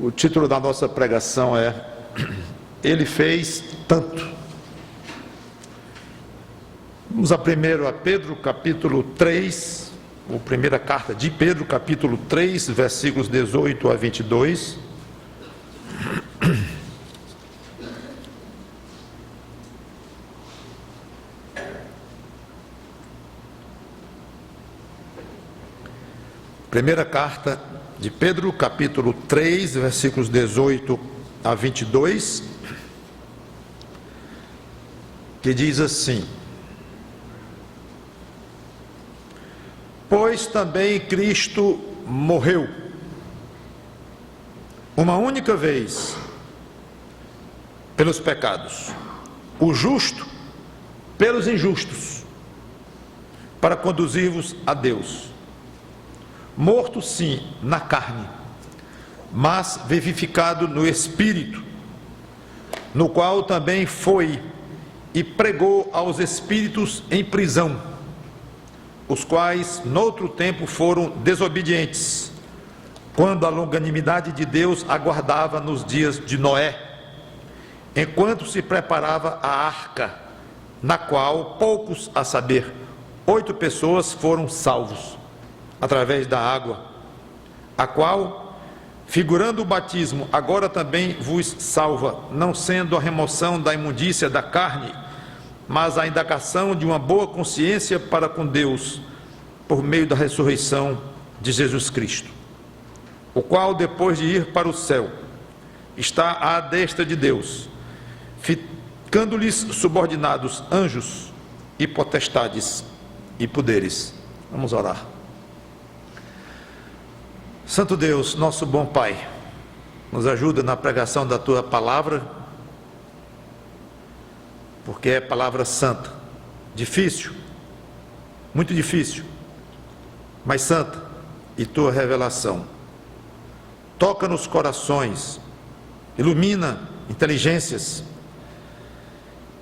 O título da nossa pregação é Ele fez tanto. Vamos primeiro a Pedro, capítulo 3, ou primeira carta de Pedro, capítulo 3, versículos 18 a 22. Primeira carta de Pedro, capítulo 3, versículos 18 a 22, que diz assim: Pois também Cristo morreu uma única vez pelos pecados, o justo pelos injustos, para conduzir-vos a Deus. Morto sim na carne, mas vivificado no Espírito, no qual também foi e pregou aos espíritos em prisão, os quais noutro tempo foram desobedientes, quando a longanimidade de Deus aguardava nos dias de Noé, enquanto se preparava a arca, na qual poucos, a saber, 8 pessoas foram salvos através da água, a qual, figurando o batismo, agora também vos salva, não sendo a remoção da imundícia da carne, mas a indagação de uma boa consciência para com Deus, por meio da ressurreição de Jesus Cristo, o qual, depois de ir para o céu, está à destra de Deus, ficando-lhes subordinados anjos e potestades e poderes. Vamos orar. Santo Deus, nosso bom Pai, nos ajuda na pregação da Tua palavra, porque é palavra santa, difícil, muito difícil, mas santa, e Tua revelação. Toca nos corações, ilumina inteligências,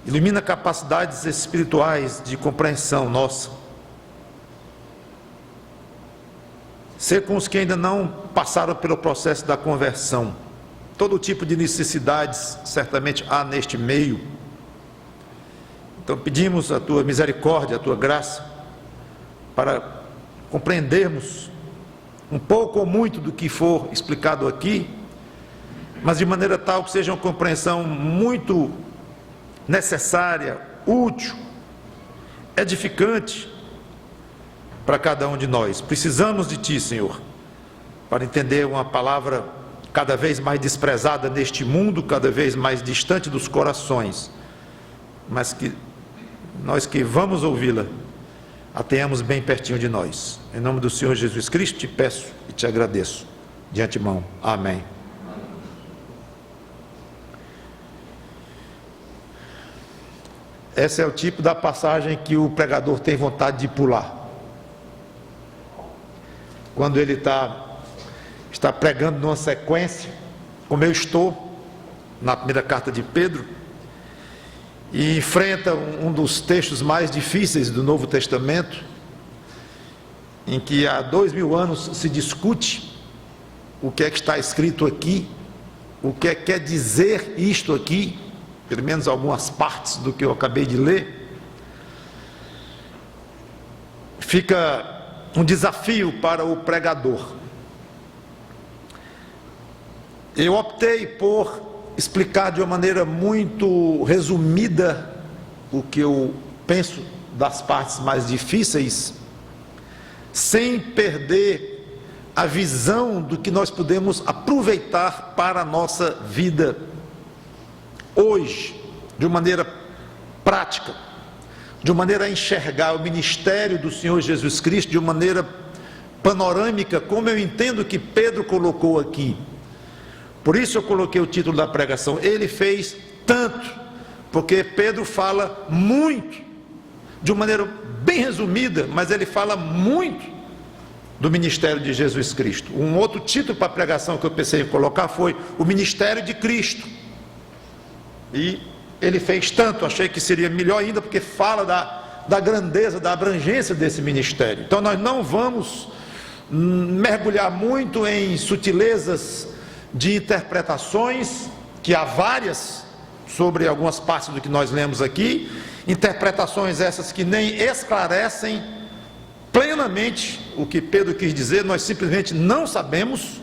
ilumina capacidades espirituais de compreensão nossa. Ser com os que ainda não passaram pelo processo da conversão. Todo tipo de necessidades certamente há neste meio. Então pedimos a Tua misericórdia, a Tua graça, para compreendermos um pouco ou muito do que for explicado aqui, mas de maneira tal que seja uma compreensão muito necessária, útil, edificante, para cada um de nós. Precisamos de Ti, Senhor, para entender uma palavra cada vez mais desprezada neste mundo, cada vez mais distante dos corações, mas que nós que vamos ouvi-la, a tenhamos bem pertinho de nós. Em nome do Senhor Jesus Cristo, te peço e te agradeço de antemão. Amém. Esse é o tipo da passagem que o pregador tem vontade de pular. Quando ele está pregando numa sequência, como eu estou, na primeira carta de Pedro, e enfrenta um dos textos mais difíceis do Novo Testamento, em que há 2000 anos se discute o que é que está escrito aqui, o que é que quer dizer isto aqui, pelo menos algumas partes do que eu acabei de ler. Fica um desafio para o pregador. Eu optei por explicar de uma maneira muito resumida o que eu penso das partes mais difíceis, sem perder a visão do que nós podemos aproveitar para a nossa vida hoje, de uma maneira prática, de uma maneira a enxergar o ministério do Senhor Jesus Cristo de uma maneira panorâmica, como eu entendo que Pedro colocou aqui. Por isso eu coloquei o título da pregação, Ele fez tanto, porque Pedro fala muito, de uma maneira bem resumida, mas ele fala muito do ministério de Jesus Cristo. Um outro título para a pregação que eu pensei em colocar foi o ministério de Cristo. E ele fez tanto, achei que seria melhor ainda, porque fala da grandeza, da abrangência desse ministério. Então nós não vamos mergulhar muito em sutilezas de interpretações, que há várias sobre algumas partes do que nós lemos aqui, interpretações essas que nem esclarecem plenamente o que Pedro quis dizer, nós simplesmente não sabemos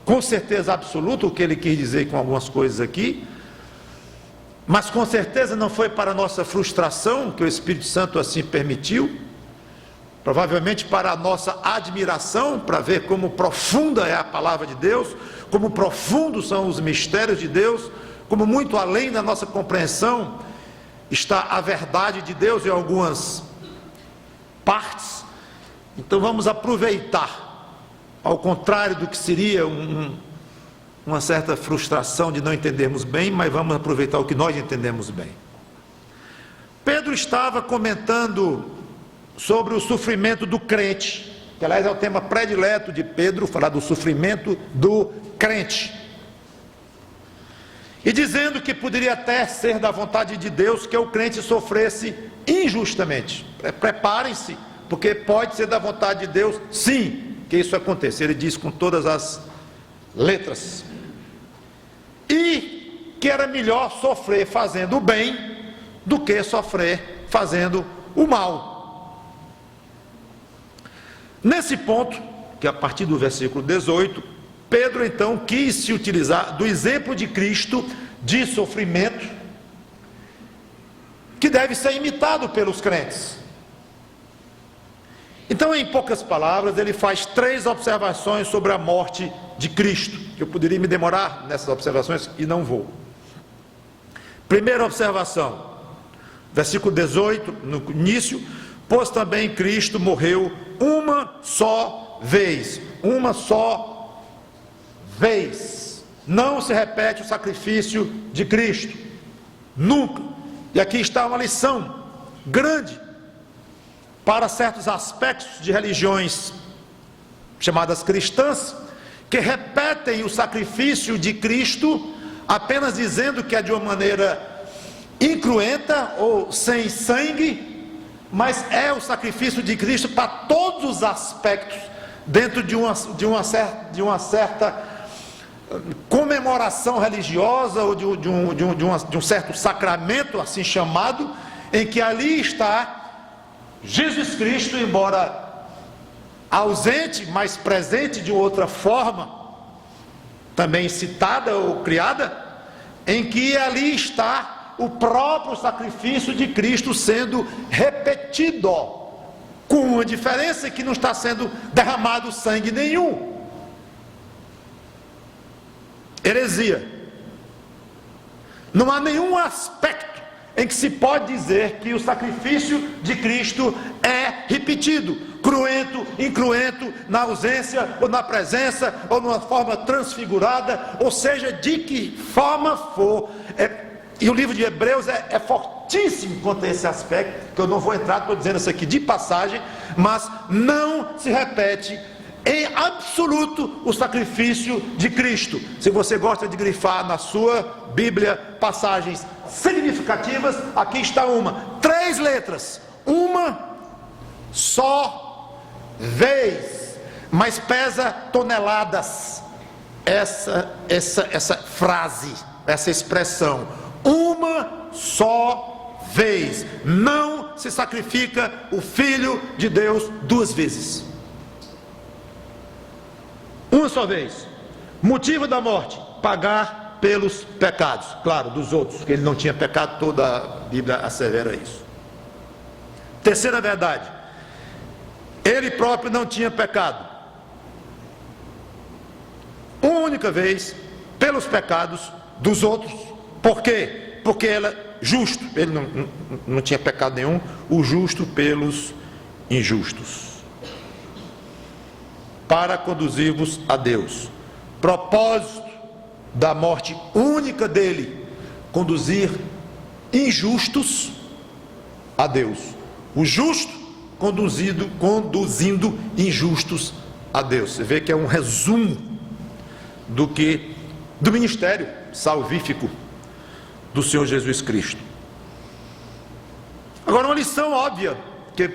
com certeza absoluta o que ele quis dizer com algumas coisas aqui, mas com certeza não foi para nossa frustração que o Espírito Santo assim permitiu, provavelmente para a nossa admiração, para ver como profunda é a palavra de Deus, como profundos são os mistérios de Deus, como muito além da nossa compreensão está a verdade de Deus em algumas partes. Então vamos aproveitar, ao contrário do que seria uma certa frustração de não entendermos bem, mas vamos aproveitar o que nós entendemos bem. Pedro estava comentando sobre o sofrimento do crente, que aliás é o tema predileto de Pedro, falar do sofrimento do crente, e dizendo que poderia até ser da vontade de Deus que o crente sofresse injustamente. Preparem-se, porque pode ser da vontade de Deus, sim, que isso aconteça. Ele diz com todas as letras, e que era melhor sofrer fazendo o bem do que sofrer fazendo o mal. Nesse ponto, que a partir do versículo 18, Pedro então quis se utilizar do exemplo de Cristo de sofrimento, que deve ser imitado pelos crentes. Então, em poucas palavras, ele faz 3 observações sobre a morte de Cristo, que eu poderia me demorar nessas observações e não vou. Primeira observação, versículo 18, no início: pois também Cristo morreu uma só vez, não se repete o sacrifício de Cristo, nunca. E aqui está uma lição grande para certos aspectos de religiões chamadas cristãs, que repetem o sacrifício de Cristo apenas dizendo que é de uma maneira incruenta ou sem sangue, mas é o sacrifício de Cristo para todos os aspectos, dentro de uma certa comemoração religiosa, ou de um certo sacramento assim chamado, em que ali está Jesus Cristo, embora ausente, mas presente de outra forma, também citada ou criada, em que ali está o próprio sacrifício de Cristo sendo repetido, com uma diferença, que não está sendo derramado sangue nenhum. Heresia. Não há nenhum aspecto em que se pode dizer que o sacrifício de Cristo é repetido, cruento, incruento, na ausência ou na presença, ou numa forma transfigurada, ou seja, de que forma for. E o livro de Hebreus é fortíssimo quanto a esse aspecto, que eu não vou entrar, estou dizendo isso aqui de passagem, mas não se repete em absoluto o sacrifício de Cristo. Se você gosta de grifar na sua Bíblia passagens significativas, aqui está uma, 3 letras, uma só vez, mas pesa toneladas. Essa frase, essa expressão, uma só vez. Não se sacrifica o Filho de Deus 2 vezes. Uma só vez. Motivo da morte: pagar pelos pecados, claro, dos outros, porque ele não tinha pecado. Toda a Bíblia assevera isso. Terceira verdade: ele próprio não tinha pecado. Uma única vez pelos pecados dos outros. Por quê? Porque ele é justo. Ele não tinha pecado nenhum. O justo pelos injustos, para conduzir-vos a Deus. Propósito da morte única dele: conduzir injustos a Deus. O justo conduzindo injustos a Deus. Você vê que é um resumo do ministério salvífico do Senhor Jesus Cristo. Agora, uma lição óbvia que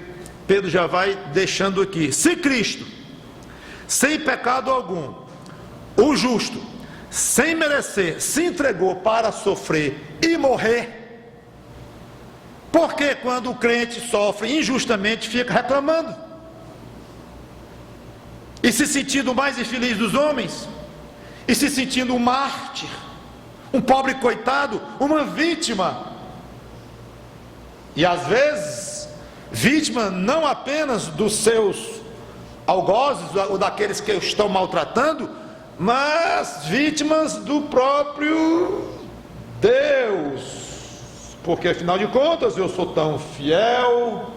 Pedro já vai deixando aqui: se Cristo, sem pecado algum, o justo, sem merecer, se entregou para sofrer e morrer. Porque quando o crente sofre injustamente, fica reclamando e se sentindo o mais infeliz dos homens, e se sentindo um mártir, um pobre coitado, uma vítima. E às vezes, vítima não apenas dos seus algozes ou daqueles que o estão maltratando, mas vítimas do próprio Deus. Porque afinal de contas eu sou tão fiel,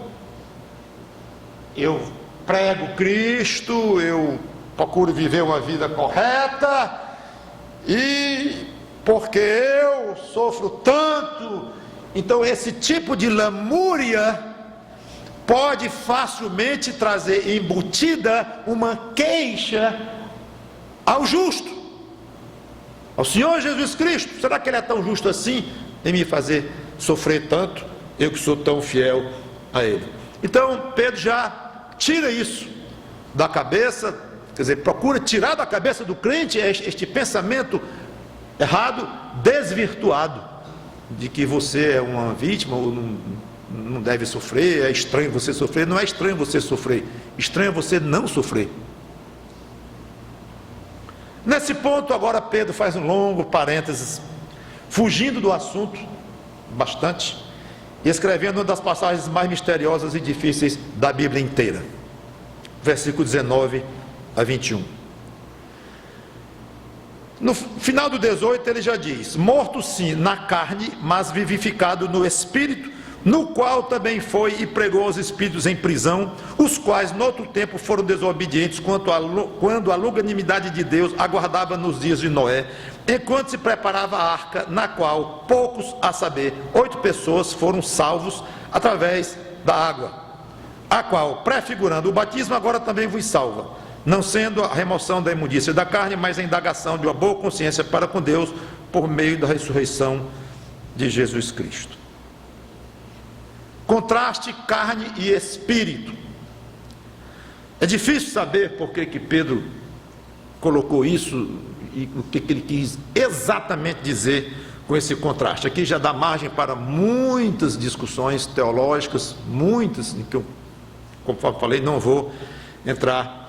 eu prego Cristo, eu procuro viver uma vida correta, e porque eu sofro tanto, então esse tipo de lamúria pode facilmente trazer embutida uma queixa ao justo, ao Senhor Jesus Cristo. Será que Ele é tão justo assim em me fazer sofrer tanto, eu que sou tão fiel a Ele? Então Pedro já tira isso da cabeça, quer dizer, procura tirar da cabeça do crente este pensamento errado, desvirtuado, de que você é uma vítima ou não deve sofrer, é estranho você sofrer. Não é estranho você sofrer, estranho é você não sofrer. Nesse ponto agora Pedro faz um longo parênteses, fugindo do assunto bastante, e escrevendo uma das passagens mais misteriosas e difíceis da Bíblia inteira, versículo 19 a 21. No final do 18 ele já diz: morto sim na carne, mas vivificado no Espírito, no qual também foi e pregou aos espíritos em prisão, os quais no outro tempo foram desobedientes quando a longanimidade de Deus aguardava nos dias de Noé, enquanto se preparava a arca, na qual poucos, a saber, 8 pessoas, foram salvos através da água, a qual, prefigurando o batismo, agora também vos salva, não sendo a remoção da imundícia da carne, mas a indagação de uma boa consciência para com Deus, por meio da ressurreição de Jesus Cristo. Contraste carne e espírito. É difícil saber por que Pedro colocou isso e o que ele quis exatamente dizer com esse contraste. Aqui já dá margem para muitas discussões teológicas, muitas, em que eu, conforme falei, não vou entrar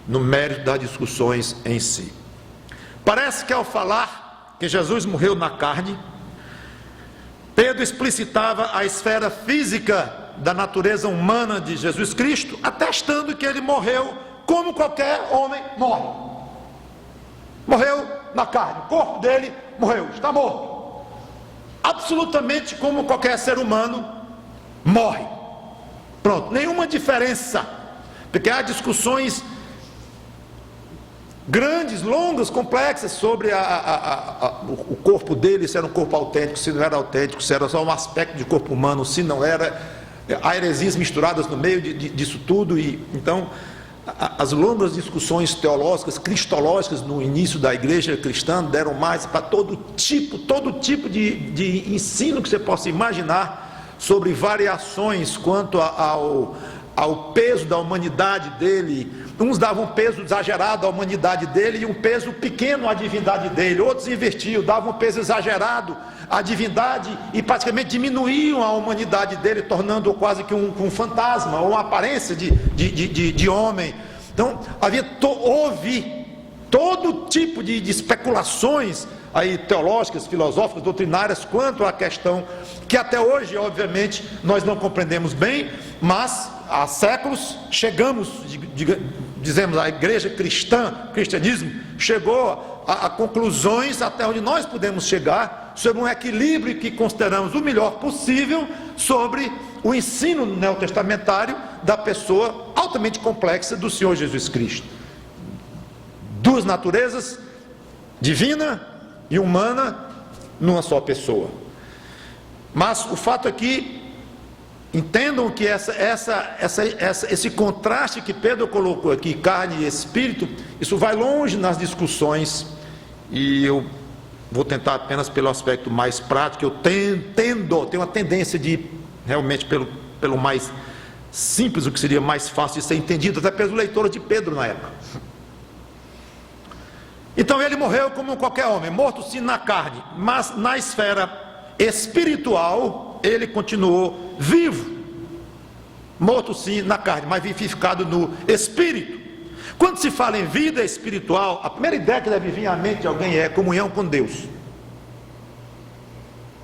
no mérito das discussões em si. Parece que ao falar que Jesus morreu na carne, Pedro explicitava a esfera física da natureza humana de Jesus Cristo, atestando que ele morreu como qualquer homem morre. Morreu na carne, o corpo dele morreu, está morto. Absolutamente como qualquer ser humano morre. Pronto, nenhuma diferença, porque há discussões grandes, longas, complexas sobre o corpo dele, se era um corpo autêntico, se não era autêntico, se era só um aspecto de corpo humano, se não era. Há heresias misturadas no meio disso tudo, e então as longas discussões teológicas, cristológicas no início da igreja cristã deram mais para todo tipo de ensino que você possa imaginar, sobre variações quanto ao peso da humanidade dele. Uns davam um peso exagerado à humanidade dele e um peso pequeno à divindade dele. Outros invertiam, davam um peso exagerado à divindade e praticamente diminuíam a humanidade dele, tornando-o quase que um fantasma, ou uma aparência de homem. Então houve todo tipo de especulações aí teológicas, filosóficas, doutrinárias quanto à questão que até hoje, obviamente, nós não compreendemos bem, mas há séculos chegamos, dizemos, a igreja cristã, o cristianismo chegou a conclusões até onde nós podemos chegar sobre um equilíbrio que consideramos o melhor possível sobre o ensino neotestamentário da pessoa altamente complexa do Senhor Jesus Cristo. Duas naturezas, divina e humana, numa só pessoa. Mas o fato é que entendam que esse contraste que Pedro colocou aqui, carne e espírito, isso vai longe nas discussões, e eu vou tentar apenas pelo aspecto mais prático. Eu tenho uma tendência de ir realmente pelo mais simples, o que seria mais fácil de ser entendido, até pelos leitores de Pedro na época. Então ele morreu como qualquer homem, morto sim na carne, mas na esfera espiritual ele continuou vivo, morto sim na carne, mas vivificado no espírito. Quando se fala em vida espiritual, a primeira ideia que deve vir à mente de alguém é comunhão com Deus.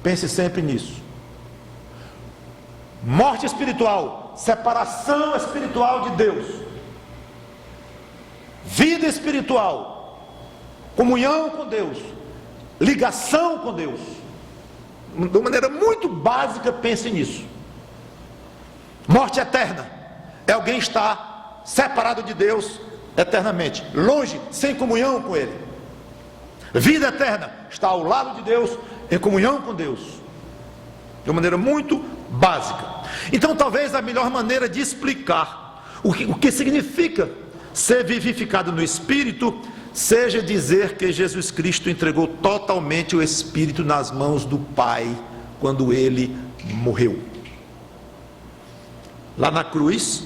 Pense sempre nisso. Morte espiritual, separação espiritual de Deus. Vida espiritual, comunhão com Deus, ligação com Deus. De uma maneira muito básica, pense nisso. Morte eterna é alguém estar separado de Deus eternamente, longe, sem comunhão com Ele. Vida eterna está ao lado de Deus, em comunhão com Deus, de uma maneira muito básica. Então talvez a melhor maneira de explicar o que significa ser vivificado no Espírito seja dizer que Jesus Cristo entregou totalmente o Espírito nas mãos do Pai quando Ele morreu. Lá na cruz,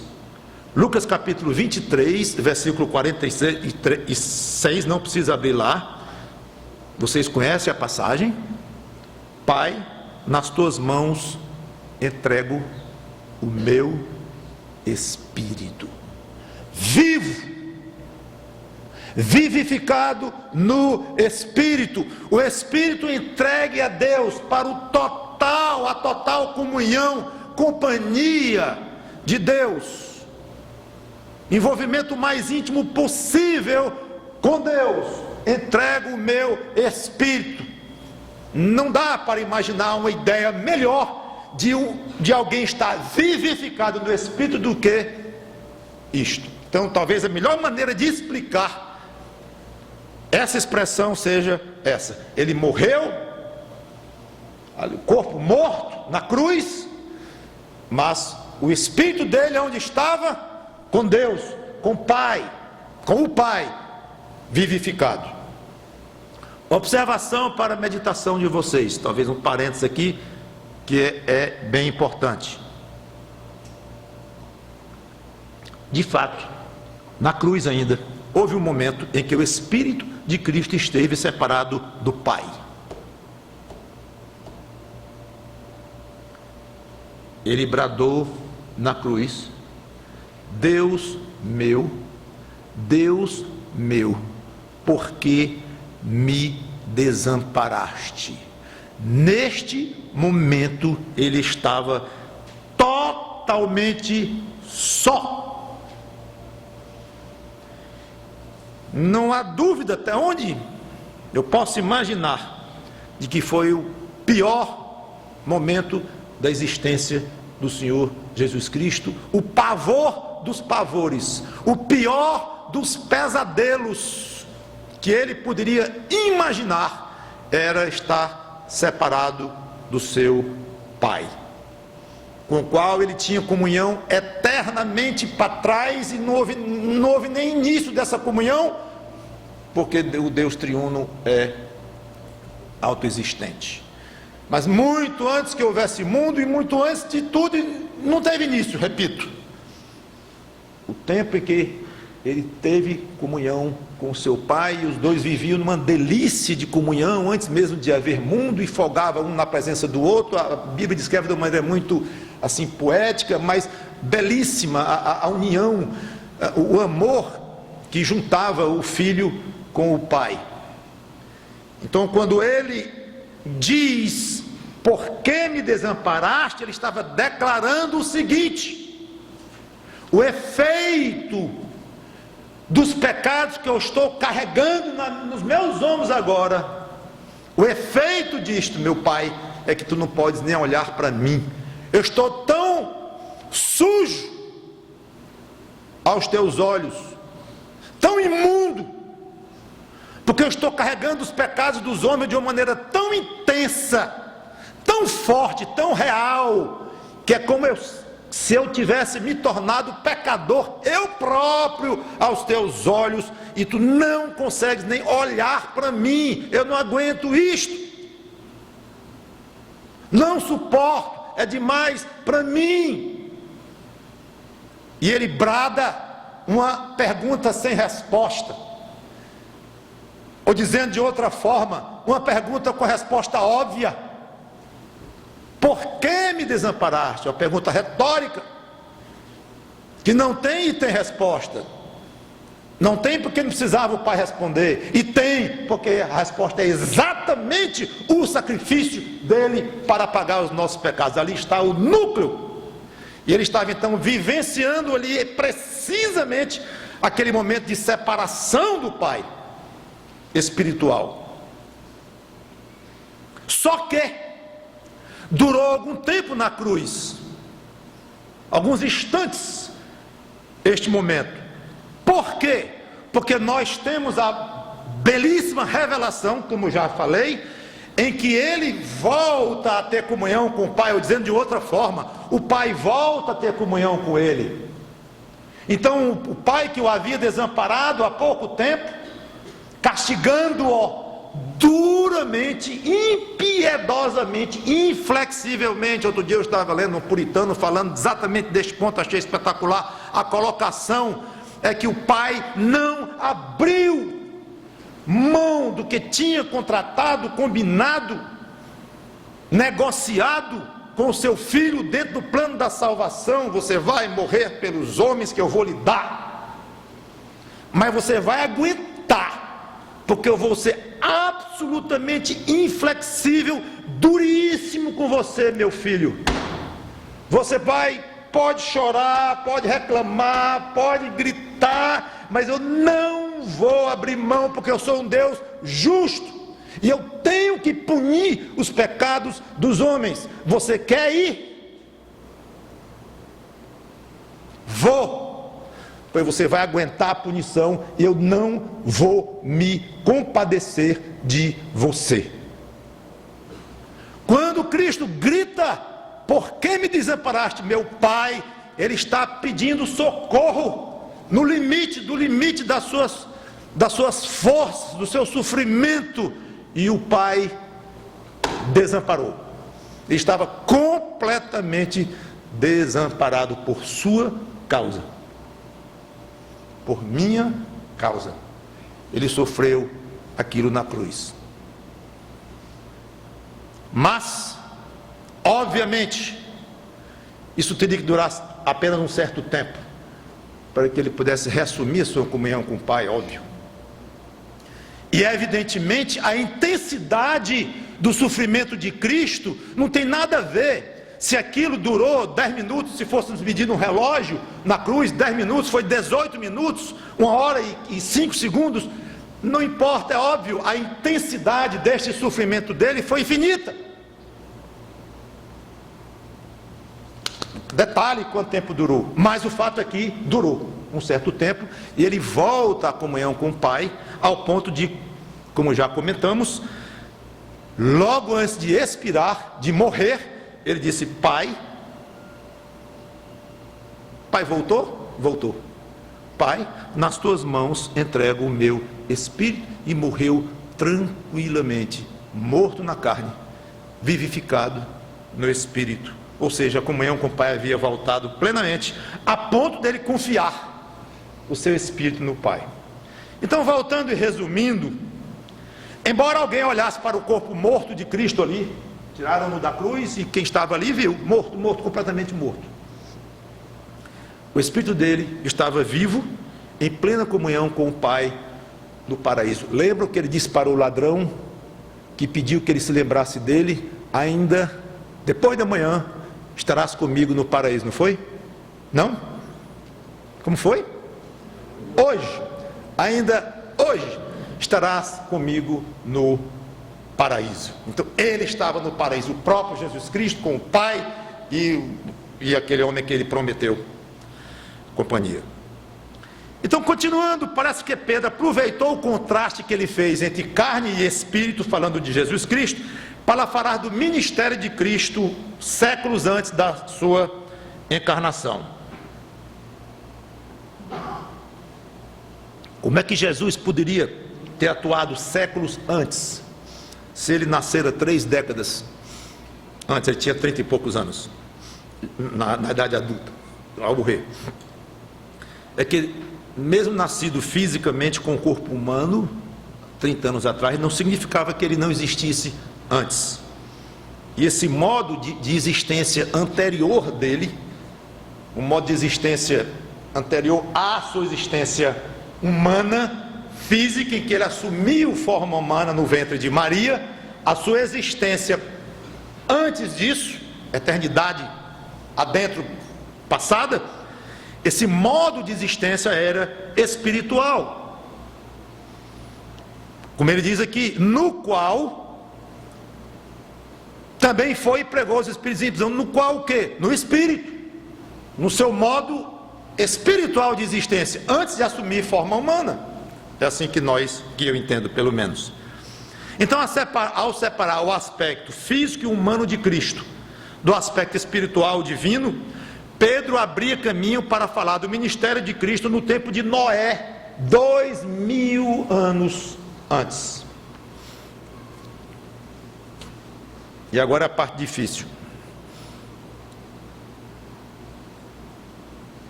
Lucas capítulo 23, versículo 46, não precisa abrir lá, vocês conhecem a passagem. Pai, nas tuas mãos entrego o meu Espírito. Vivo, vivificado no Espírito, o Espírito entregue a Deus para a total comunhão, companhia de Deus, envolvimento mais íntimo possível com Deus. Entrego o meu Espírito. Não dá para imaginar uma ideia melhor de alguém estar vivificado no Espírito do que isto. Então talvez a melhor maneira de explicar essa expressão seja essa: ele morreu, o corpo morto na cruz, mas o Espírito dele onde estava? Com Deus, com o Pai, vivificado. Observação para a meditação de vocês, talvez um parênteses aqui, que é bem importante. De fato, na cruz ainda, houve um momento em que o Espírito de Cristo esteve separado do Pai. Ele bradou na cruz: Deus meu, por que me desamparaste? Neste momento ele estava totalmente só. Não há dúvida até onde eu posso imaginar de que foi o pior momento da existência do Senhor Jesus Cristo, o pavor dos pavores, o pior dos pesadelos que ele poderia imaginar era estar separado do seu Pai, com o qual ele tinha comunhão eternamente para trás, e não houve nem início dessa comunhão, porque o Deus triuno é autoexistente. Mas muito antes que houvesse mundo, e muito antes de tudo, não teve início, repito. O tempo em que ele teve comunhão com seu Pai, e os dois viviam numa delícia de comunhão, antes mesmo de haver mundo, e folgava um na presença do outro. A Bíblia descreve de uma maneira muito assim poética, mas belíssima, a união, o amor que juntava o filho com o Pai. Então quando ele diz: por que me desamparaste?, ele estava declarando o seguinte: o efeito dos pecados que eu estou carregando nos meus ombros agora, o efeito disto, meu Pai, é que tu não podes nem olhar para mim. Eu estou tão sujo aos teus olhos, tão imundo, porque eu estou carregando os pecados dos homens de uma maneira tão intensa, tão forte, tão real, que é como se eu tivesse me tornado pecador, eu próprio, aos teus olhos, e tu não consegues nem olhar para mim. Eu não aguento isto, não suporto, é demais para mim. E ele brada uma pergunta sem resposta: Ou dizendo de outra forma, uma pergunta com resposta óbvia: por que me desamparaste? É uma pergunta retórica, que não tem e tem resposta. Não tem porque não precisava o pai responder, e tem porque a resposta é exatamente o sacrifício dele para pagar os nossos pecados. Ali está o núcleo, e ele estava então vivenciando ali precisamente aquele momento de separação do pai espiritual. Só que durou algum tempo na cruz, alguns instantes, este momento. Por quê? Porque nós temos a belíssima revelação, como já falei, em que ele volta a ter comunhão com o Pai, ou dizendo de outra forma, o Pai volta a ter comunhão com ele. Então o Pai que o havia desamparado há pouco tempo, castigando-o duramente, impiedosamente, inflexivelmente. Outro dia eu estava lendo um puritano falando exatamente deste ponto, achei espetacular a colocação. É que o pai não abriu mão do que tinha contratado, combinado, negociado com o seu filho dentro do plano da salvação. Você vai morrer pelos homens que eu vou lhe dar, mas você vai aguentar, porque eu vou ser absolutamente inflexível, duríssimo com você, meu filho. Você pode chorar, pode reclamar, pode gritar, mas eu não vou abrir mão, porque eu sou um Deus justo, e eu tenho que punir os pecados dos homens. Você quer ir? Vou, pois você vai aguentar a punição, e eu não vou me compadecer de você. Quando Cristo grita: por que me desamparaste, meu Pai? Ele está pedindo socorro no limite do limite das suas forças, do seu sofrimento, e o Pai desamparou. Ele estava completamente desamparado por sua causa, por minha causa. Ele sofreu aquilo na cruz. Mas obviamente, isso teria que durar apenas um certo tempo, para que ele pudesse reassumir a sua comunhão com o Pai, óbvio. E evidentemente a intensidade do sofrimento de Cristo não tem nada a ver se aquilo durou 10 minutos, se fôssemos medir no relógio, na cruz, 10 minutos, foi 18 minutos, 1 hora e 5 segundos, não importa, é óbvio, a intensidade deste sofrimento dele foi infinita. Detalhe quanto tempo durou, mas o fato é que durou um certo tempo, e ele volta à comunhão com o Pai, ao ponto de, como já comentamos, logo antes de expirar, de morrer, ele disse: Pai, voltou? Voltou. Pai, nas tuas mãos entrego o meu espírito, e morreu tranquilamente, morto na carne, vivificado no espírito. Ou seja, a comunhão com o Pai havia voltado plenamente, a ponto dele confiar o seu espírito no Pai. Então, voltando e resumindo, embora alguém olhasse para o corpo morto de Cristo ali, tiraram-no da cruz, e quem estava ali viu, morto, completamente morto. O espírito dele estava vivo, em plena comunhão com o Pai no paraíso. Lembra o que ele disse para o ladrão, que pediu que ele se lembrasse dele? Ainda depois da manhã estarás comigo no paraíso, não foi? Não? Como foi? Hoje, ainda hoje, estarás comigo no paraíso. Então ele estava no paraíso, o próprio Jesus Cristo com o Pai e aquele homem que ele prometeu companhia. Então, continuando, parece que Pedro aproveitou o contraste que ele fez entre carne e espírito, falando de Jesus Cristo, para falar do ministério de Cristo séculos antes da sua encarnação. Como é que Jesus poderia ter atuado séculos antes, se ele nascera 3 décadas antes? Ele tinha 30 e poucos anos, na idade adulta, ao morrer. É que, mesmo nascido fisicamente com o corpo humano, 30 anos atrás, não significava que ele não existisse antes. E esse modo de existência anterior dele, um modo de existência anterior à sua existência humana, física, em que ele assumiu forma humana no ventre de Maria, a sua existência antes disso, eternidade adentro, passada, esse modo de existência era espiritual. Como ele diz aqui, no qual também foi e pregou os espíritos ímpios. No qual o quê? No espírito, no seu modo espiritual de existência, antes de assumir forma humana. É assim que eu entendo, pelo menos. Então, ao separar o aspecto físico e humano de Cristo do aspecto espiritual divino, Pedro abria caminho para falar do ministério de Cristo no tempo de Noé, 2000 anos antes. E agora a parte difícil.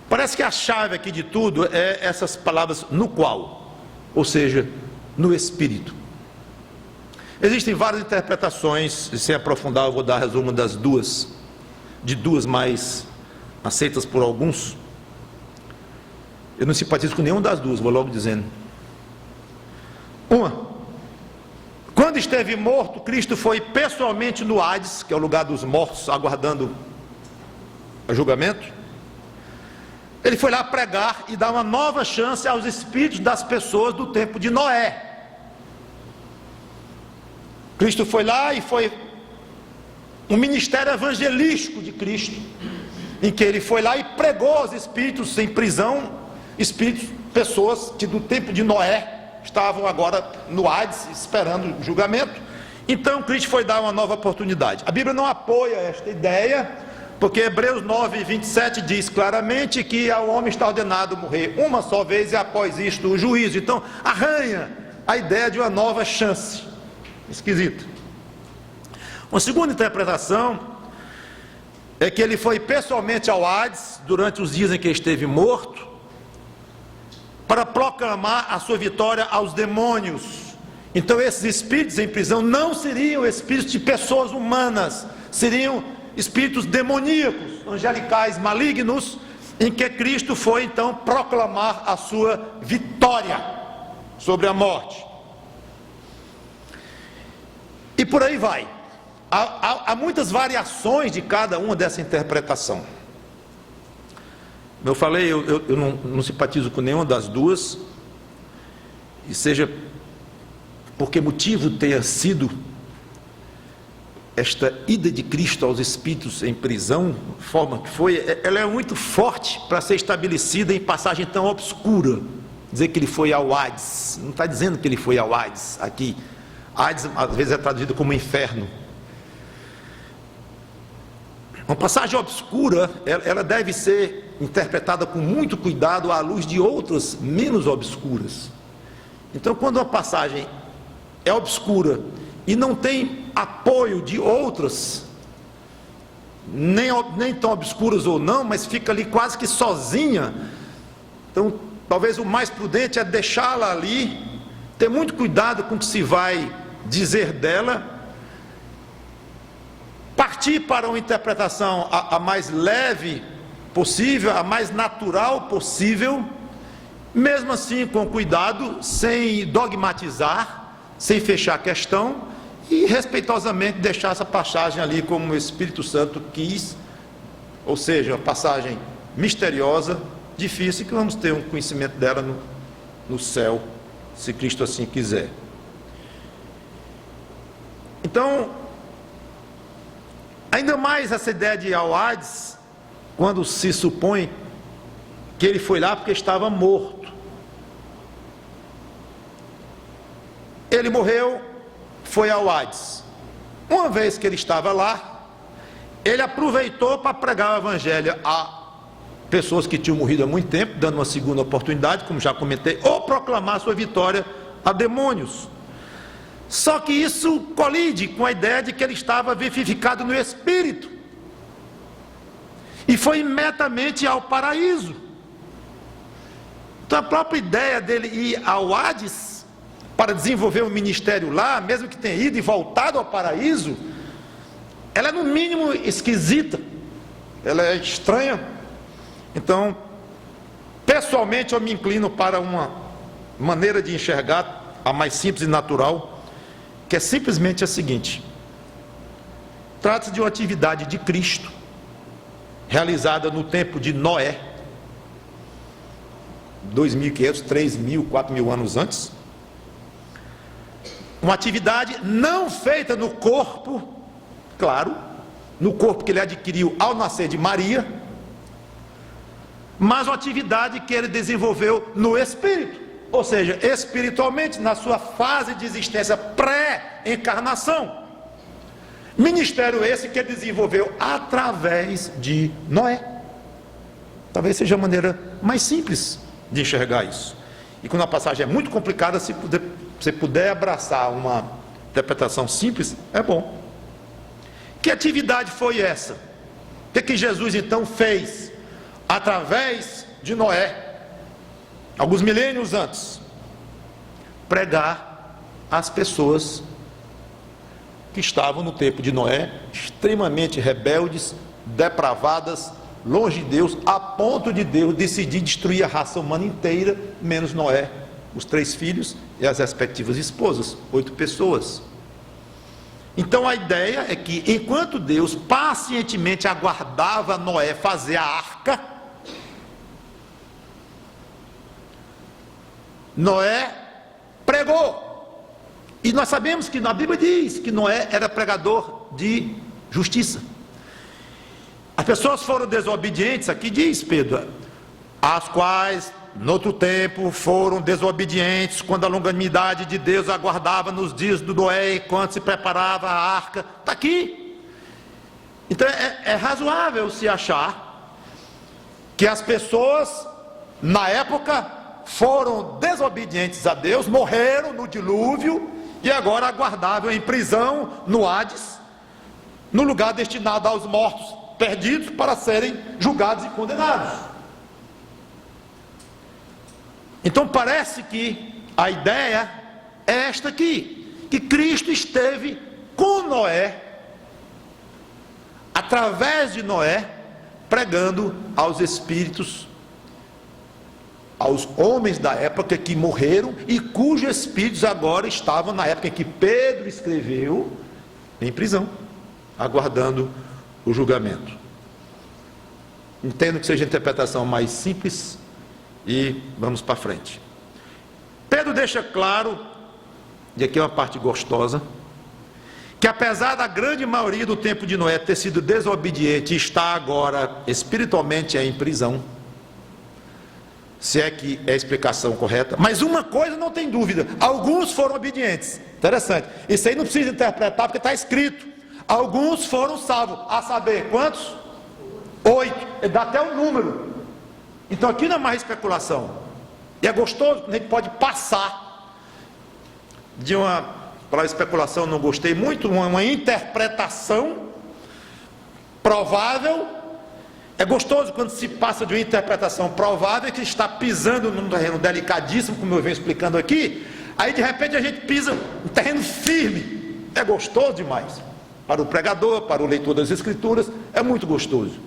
Parece que a chave aqui de tudo é essas palavras no qual, ou seja, no Espírito. Existem várias interpretações, e sem aprofundar eu vou dar resumo de duas mais aceitas por alguns. Eu não simpatizo com nenhuma das duas, vou logo dizendo. Uma: quando esteve morto, Cristo foi pessoalmente no Hades, que é o lugar dos mortos, aguardando o julgamento. Ele foi lá pregar e dar uma nova chance aos espíritos das pessoas do tempo de Noé. Cristo foi lá e foi um ministério evangelístico de Cristo, em que ele foi lá e pregou aos espíritos em prisão, pessoas que do tempo de Noé estavam agora no Hades, esperando o julgamento. Então Cristo foi dar uma nova oportunidade. A Bíblia não apoia esta ideia, porque Hebreus 9, 27 diz claramente que ao homem está ordenado morrer uma só vez e após isto o juízo. Então arranha a ideia de uma nova chance. Esquisito. Uma segunda interpretação é que ele foi pessoalmente ao Hades durante os dias em que esteve morto, para proclamar a sua vitória aos demônios. Então esses espíritos em prisão não seriam espíritos de pessoas humanas, seriam espíritos demoníacos, angelicais, malignos, em que Cristo foi então proclamar a sua vitória sobre a morte. E por aí vai. Há muitas variações de cada uma dessa interpretação. Como eu falei, eu não simpatizo com nenhuma das duas, e seja por que motivo tenha sido esta ida de Cristo aos espíritos em prisão, forma que foi, ela é muito forte para ser estabelecida em passagem tão obscura. Dizer que ele foi ao Hades, não está dizendo que ele foi ao Hades aqui. Hades às vezes é traduzido como inferno. Uma passagem obscura, ela deve ser interpretada com muito cuidado à luz de outras menos obscuras. Então, quando uma passagem é obscura e não tem apoio de outras, nem tão obscuras ou não, mas fica ali quase que sozinha, então talvez o mais prudente é deixá-la ali, ter muito cuidado com o que se vai dizer dela, partir para uma interpretação a mais leve possível, a mais natural possível, mesmo assim com cuidado, sem dogmatizar, sem fechar a questão, e respeitosamente deixar essa passagem ali como o Espírito Santo quis, ou seja, uma passagem misteriosa, difícil, que vamos ter um conhecimento dela no céu, se Cristo assim quiser. Então, ainda mais essa ideia de ao Hades, quando se supõe que ele foi lá porque estava morto. Ele morreu, foi ao Hades. Uma vez que ele estava lá, ele aproveitou para pregar o evangelho a pessoas que tinham morrido há muito tempo, dando uma segunda oportunidade, como já comentei, ou proclamar sua vitória a demônios. Só que isso colide com a ideia de que ele estava vivificado no Espírito e foi imediatamente ao paraíso. Então a própria ideia dele ir ao Hades para desenvolver um ministério lá, mesmo que tenha ido e voltado ao paraíso, ela é no mínimo esquisita, ela é estranha. Então, pessoalmente eu me inclino para uma maneira de enxergar, a mais simples e natural, que é simplesmente a seguinte: trata-se de uma atividade de Cristo, realizada no tempo de Noé, 2.500, 3.000, 4.000 anos antes. Uma atividade não feita no corpo, claro, no corpo que ele adquiriu ao nascer de Maria, mas uma atividade que ele desenvolveu no espírito, ou seja, espiritualmente, na sua fase de existência pré-encarnação. Ministério esse que ele desenvolveu através de Noé. Talvez seja a maneira mais simples de enxergar isso. E quando a passagem é muito complicada, se você puder abraçar uma interpretação simples, é bom. Que atividade foi essa? O que Jesus então fez através de Noé, alguns milênios antes? Pregar às pessoas que estavam no tempo de Noé, extremamente rebeldes, depravadas, longe de Deus, a ponto de Deus decidir destruir a raça humana inteira, menos Noé, os 3 filhos e as respectivas esposas, 8 pessoas. Então a ideia é que enquanto Deus pacientemente aguardava Noé fazer a arca, Noé pregou. E nós sabemos que na Bíblia diz que Noé era pregador de justiça. As pessoas foram desobedientes, aqui diz Pedro, as quais no outro tempo foram desobedientes, quando a longanimidade de Deus aguardava nos dias do Noé, quando se preparava a arca. Está aqui. Então é razoável se achar que as pessoas na época foram desobedientes a Deus, morreram no dilúvio e agora aguardavam em prisão no Hades, no lugar destinado aos mortos perdidos, para serem julgados e condenados. Então parece que a ideia é esta aqui, que Cristo esteve com Noé, através de Noé, pregando aos espíritos, aos homens da época que morreram e cujos espíritos agora estavam na época em que Pedro escreveu, em prisão, aguardando o julgamento. Entendo que seja a interpretação mais simples e vamos para frente. Pedro deixa claro, e aqui é uma parte gostosa, que apesar da grande maioria do tempo de Noé ter sido desobediente e está agora espiritualmente em prisão, se é que é a explicação correta, mas uma coisa não tem dúvida: alguns foram obedientes. Interessante, isso aí não precisa interpretar porque está escrito, alguns foram salvos, a saber, quantos? 8, ele dá até o número. Então aqui não é mais especulação, e é gostoso quando a gente pode passar de uma, para a especulação não gostei muito, uma interpretação provável. É gostoso quando se passa de uma interpretação provável que está pisando num terreno delicadíssimo, como eu venho explicando aqui, aí de repente a gente pisa um terreno firme. É gostoso demais. Para o pregador, para o leitor das Escrituras, é muito gostoso.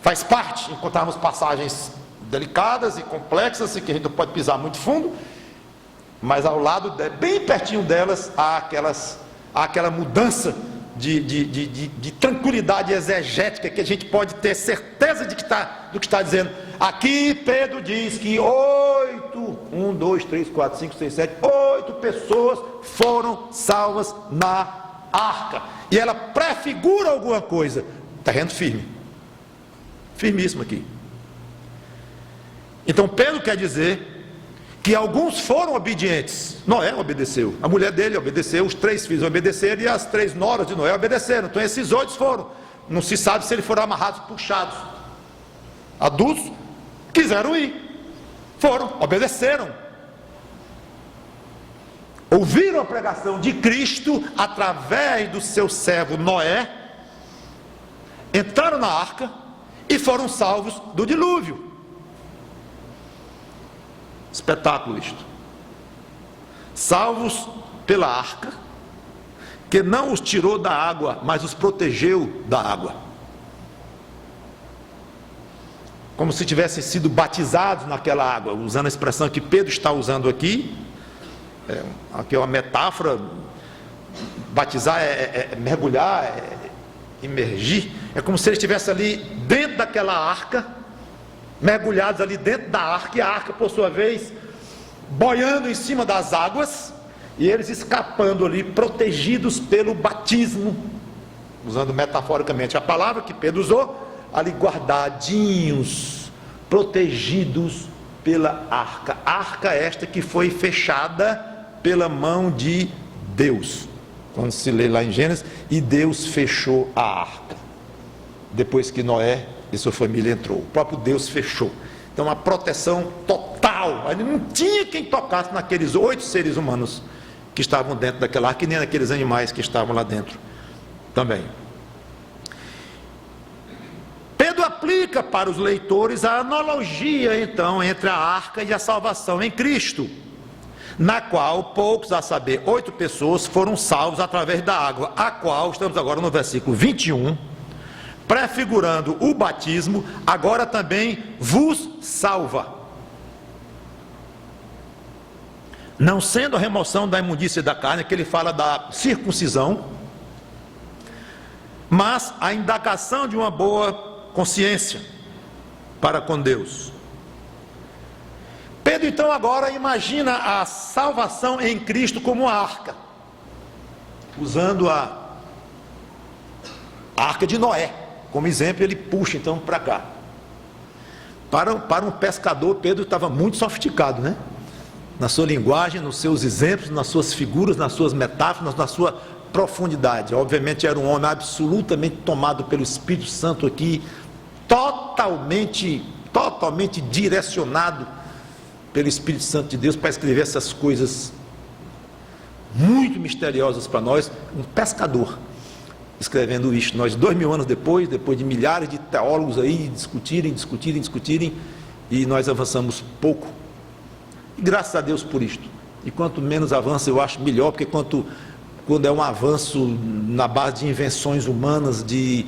Faz parte encontrarmos passagens delicadas e complexas, que a gente não pode pisar muito fundo, mas ao lado, bem pertinho delas, há aquela mudança de tranquilidade exegética, que a gente pode ter certeza do que está dizendo. Aqui Pedro diz que 8 pessoas foram salvas na arca, e ela prefigura alguma coisa. Terreno firme, firmíssimo aqui. Então Pedro quer dizer que alguns foram obedientes. Noé obedeceu, a mulher dele obedeceu, os 3 filhos obedeceram e as 3 noras de Noé obedeceram. Então esses 8 foram, não se sabe se eles foram amarrados, puxados. Adultos quiseram ir, foram, obedeceram, ouviram a pregação de Cristo através do seu servo Noé, entraram na arca e foram salvos do dilúvio. Espetáculo isto. salvos pela arca, que não os tirou da água, mas os protegeu da água. Como se tivessem sido batizados naquela água, usando a expressão que Pedro está usando aqui. Aqui é uma metáfora. Batizar é mergulhar, é imergir. É como se eles estivessem ali dentro daquela arca, mergulhados ali dentro da arca, e a arca, por sua vez, boiando em cima das águas, e eles escapando ali, protegidos pelo batismo, usando metaforicamente a palavra que Pedro usou, ali guardadinhos, protegidos pela arca. Arca esta que foi fechada pela mão de Deus. Quando se lê lá em Gênesis, e Deus fechou a arca. Depois que Noé e sua família entrou, o próprio Deus fechou. Então, uma proteção total. Ali não tinha quem tocasse naqueles 8 seres humanos que estavam dentro daquela arca, e nem naqueles animais que estavam lá dentro também. Pedro aplica para os leitores a analogia, então, entre a arca e a salvação em Cristo, na qual poucos, a saber, 8 pessoas, foram salvos através da água, a qual, estamos agora no versículo 21, prefigurando o batismo, agora também vos salva. Não sendo a remoção da imundícia da carne, que ele fala da circuncisão, mas a indagação de uma boa consciência para com Deus. Pedro então agora imagina a salvação em Cristo como a arca, usando a arca de Noé como exemplo. Ele puxa então para cá. Para um pescador, Pedro estava muito sofisticado, né? Na sua linguagem, nos seus exemplos, nas suas figuras, nas suas metáforas, na sua profundidade. Obviamente era um homem absolutamente tomado pelo Espírito Santo aqui, totalmente direcionado pelo Espírito Santo de Deus para escrever essas coisas muito misteriosas para nós. Um pescador escrevendo isto. Nós, 2000 anos depois de milhares de teólogos aí discutirem, e nós avançamos pouco. E graças a Deus por isto. E quanto menos avança, eu acho melhor, porque quando é um avanço na base de invenções humanas, de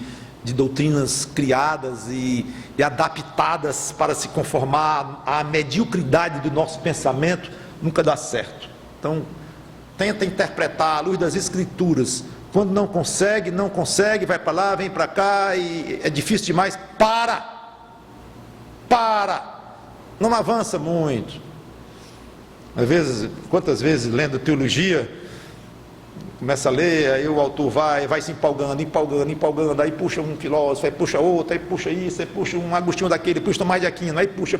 doutrinas criadas e adaptadas para se conformar à mediocridade do nosso pensamento, nunca dá certo. Então, tenta interpretar à luz das Escrituras. Quando não consegue, vai para lá, vem para cá, e é difícil demais. Não avança muito. Às vezes, quantas vezes lendo teologia, começa a ler, aí o autor vai se empolgando, aí puxa um filósofo, aí puxa outro, aí puxa isso, aí puxa um Agostinho daquele, puxa Tomás de Aquino, aí puxa.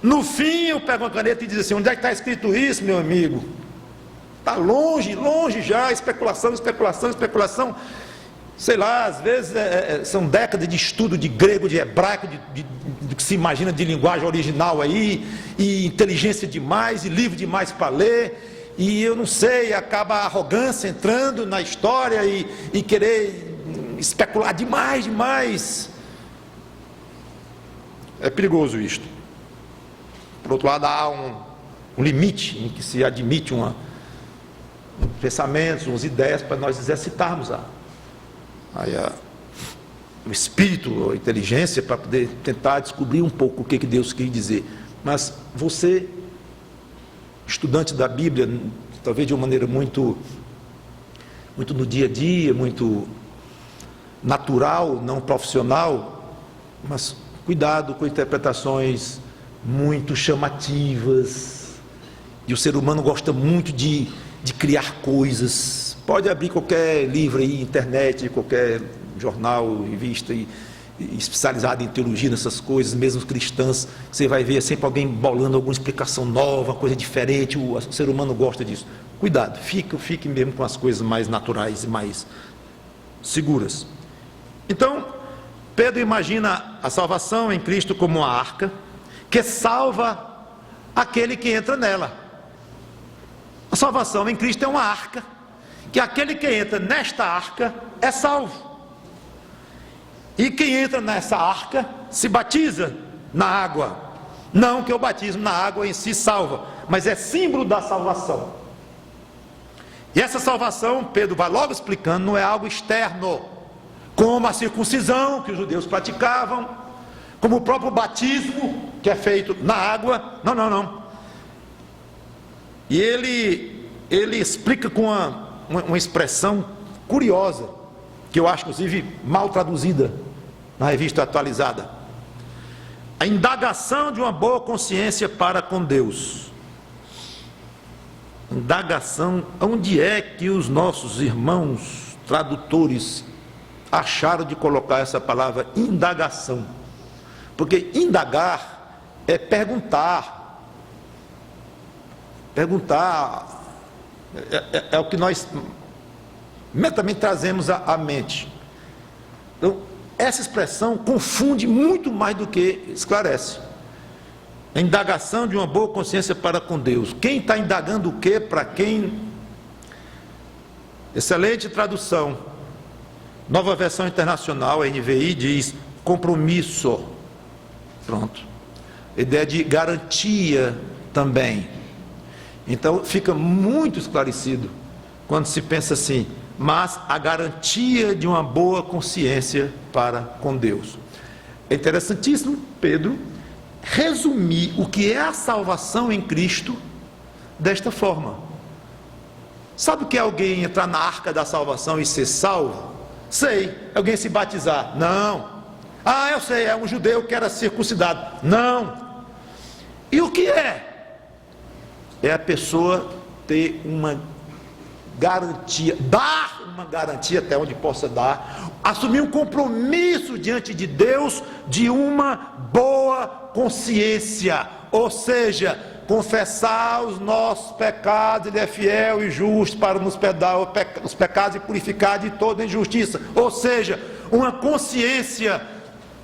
No fim eu pego uma caneta e diz assim: onde é que está escrito isso, meu amigo? Está longe já, especulação, sei lá, às vezes são décadas de estudo de grego, de hebraico, do que se imagina de linguagem original aí, e inteligência demais, e livro demais para ler, e eu não sei, acaba a arrogância entrando na história e querer especular demais. É perigoso isto. Por outro lado, há um limite em que se admite pensamentos, umas ideias para nós exercitarmos o espírito, a inteligência, para poder tentar descobrir um pouco o que Deus quis dizer. Mas você, estudante da Bíblia, talvez de uma maneira muito no dia a dia, muito natural, não profissional, mas cuidado com interpretações muito chamativas. E o ser humano gosta muito de criar coisas. Pode abrir qualquer livro aí, internet, qualquer jornal, revista especializado em teologia, nessas coisas, mesmo cristãs, você vai ver sempre alguém bolando alguma explicação nova, coisa diferente. O ser humano gosta disso. Cuidado, fique mesmo com as coisas mais naturais e mais seguras. Então, Pedro imagina a salvação em Cristo como uma arca que salva aquele que entra nela. A salvação em Cristo é uma arca, que aquele que entra nesta arca é salvo. E quem entra nessa arca se batiza na água. Não que o batismo na água em si salva, mas é símbolo da salvação. E essa salvação, Pedro vai logo explicando, não é algo externo, como a circuncisão que os judeus praticavam, como o próprio batismo que é feito na água. Não. E ele explica com uma expressão curiosa, que eu acho inclusive mal traduzida na revista atualizada: a indagação de uma boa consciência para com Deus. Indagação, onde é que os nossos irmãos tradutores acharam de colocar essa palavra indagação? Porque indagar é perguntar. Perguntar é o que nós mentalmente trazemos à mente. Então, essa expressão confunde muito mais do que esclarece. A indagação de uma boa consciência para com Deus. Quem está indagando o que para quem? Excelente tradução. Nova Versão Internacional, a NVI, diz compromisso. Pronto. Ideia de garantia também. Então fica muito esclarecido quando se pensa assim, mas a garantia de uma boa consciência para com Deus. É interessantíssimo, Pedro, resumir o que é a salvação em Cristo desta forma. Sabe o que é alguém entrar na arca da salvação e ser salvo? Sei. Alguém se batizar? Não. Ah, eu sei, é um judeu que era circuncidado. Não. E o que é? É a pessoa ter uma garantia, dar uma garantia até onde possa dar, assumir um compromisso diante de Deus de uma boa consciência, ou seja, confessar os nossos pecados, Ele é fiel e justo para nos perdoar os pecados e purificar de toda injustiça, ou seja, uma consciência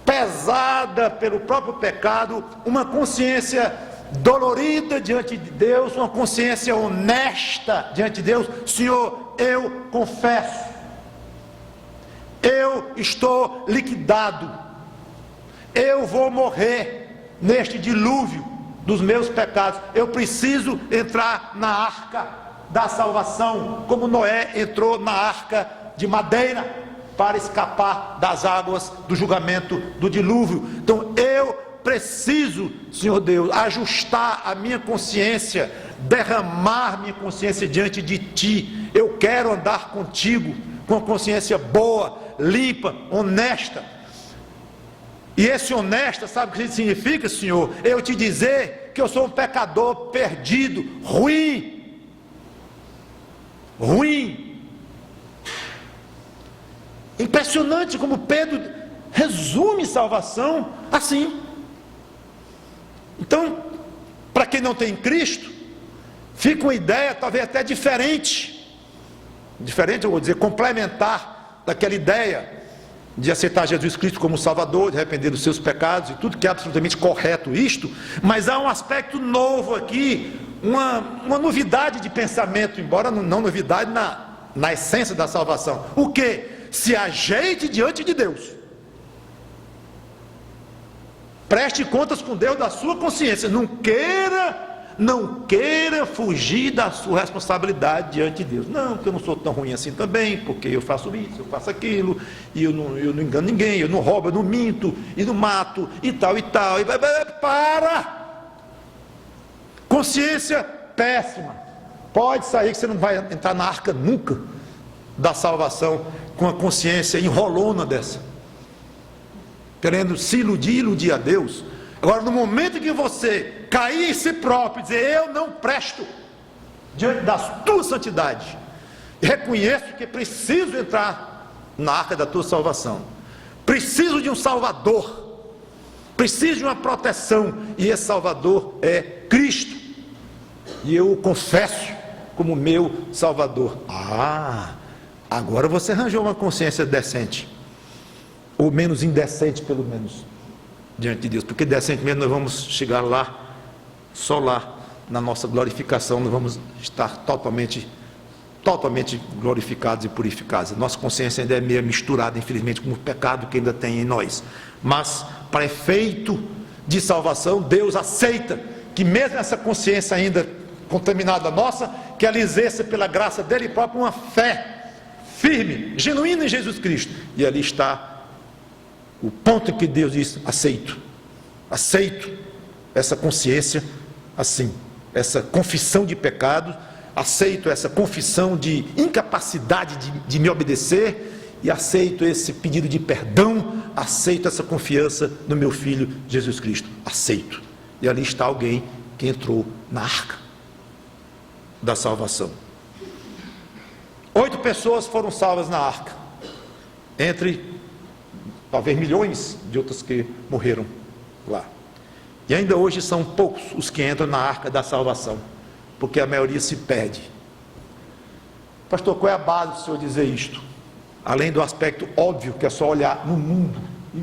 pesada pelo próprio pecado, uma consciência dolorida diante de Deus, uma consciência honesta diante de Deus. Senhor, eu confesso, eu estou liquidado, eu vou morrer neste dilúvio dos meus pecados, eu preciso entrar na arca da salvação, como Noé entrou na arca de madeira para escapar das águas do julgamento do dilúvio. Então eu preciso, Senhor Deus, ajustar a minha consciência, derramar minha consciência diante de Ti. Eu quero andar contigo com a consciência boa, limpa, honesta. E esse honesta, sabe o que significa, Senhor? Eu te dizer que eu sou um pecador perdido, ruim. Impressionante como Pedro resume salvação assim. Então, para quem não tem Cristo, fica uma ideia talvez até diferente, eu vou dizer, complementar daquela ideia de aceitar Jesus Cristo como Salvador, de arrepender dos seus pecados e tudo que é absolutamente correto isto, mas há um aspecto novo aqui, uma novidade de pensamento, embora não novidade na essência da salvação. O que? Se ajeite diante de Deus, preste contas com Deus da sua consciência, não queira fugir da sua responsabilidade diante de Deus. Não, porque eu não sou tão ruim assim também, porque eu faço isso, eu faço aquilo, e eu não engano ninguém, eu não roubo, eu não minto, e não mato, e tal, e para! Consciência péssima. Pode sair que você não vai entrar na arca nunca da salvação com a consciência enrolona dessa, querendo se iludir a Deus. Agora, no momento que você cair em si próprio e dizer, eu não presto diante da tua santidade, reconheço que preciso entrar na arca da tua salvação, preciso de um Salvador, preciso de uma proteção, e esse Salvador é Cristo, e eu o confesso como meu Salvador. Agora você arranjou uma consciência decente, ou menos indecente pelo menos, diante de Deus, porque decente mesmo nós vamos chegar lá, só lá, na nossa glorificação, nós vamos estar totalmente glorificados e purificados. Nossa consciência ainda é meio misturada, infelizmente, com o pecado que ainda tem em nós, mas para efeito de salvação, Deus aceita que mesmo essa consciência ainda contaminada nossa, que ela exerça pela graça dele próprio uma fé firme, genuína em Jesus Cristo. E ali está o ponto em que Deus diz: aceito essa consciência assim, essa confissão de pecado, aceito essa confissão de incapacidade de me obedecer, e aceito esse pedido de perdão, aceito essa confiança no meu Filho Jesus Cristo, aceito. E ali está alguém que entrou na arca da salvação. 8 pessoas foram salvas na arca, entre talvez milhões de outras que morreram lá. E ainda hoje são poucos os que entram na arca da salvação, porque a maioria se perde. Pastor, qual é a base do senhor dizer isto? Além do aspecto óbvio, que é só olhar no mundo e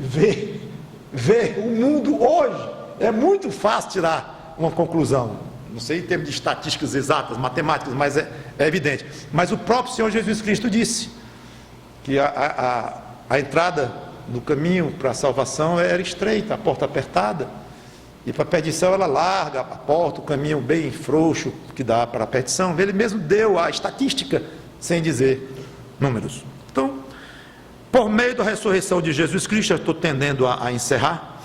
ver o mundo hoje, é muito fácil tirar uma conclusão. Não sei em termos de estatísticas exatas, matemáticas, mas é evidente. Mas o próprio Senhor Jesus Cristo disse que a entrada no caminho para a salvação era estreita, a porta apertada, e para a perdição ela larga a porta, o caminho bem frouxo que dá para a perdição. Ele mesmo deu a estatística sem dizer números. Então, por meio da ressurreição de Jesus Cristo, eu estou tendendo a encerrar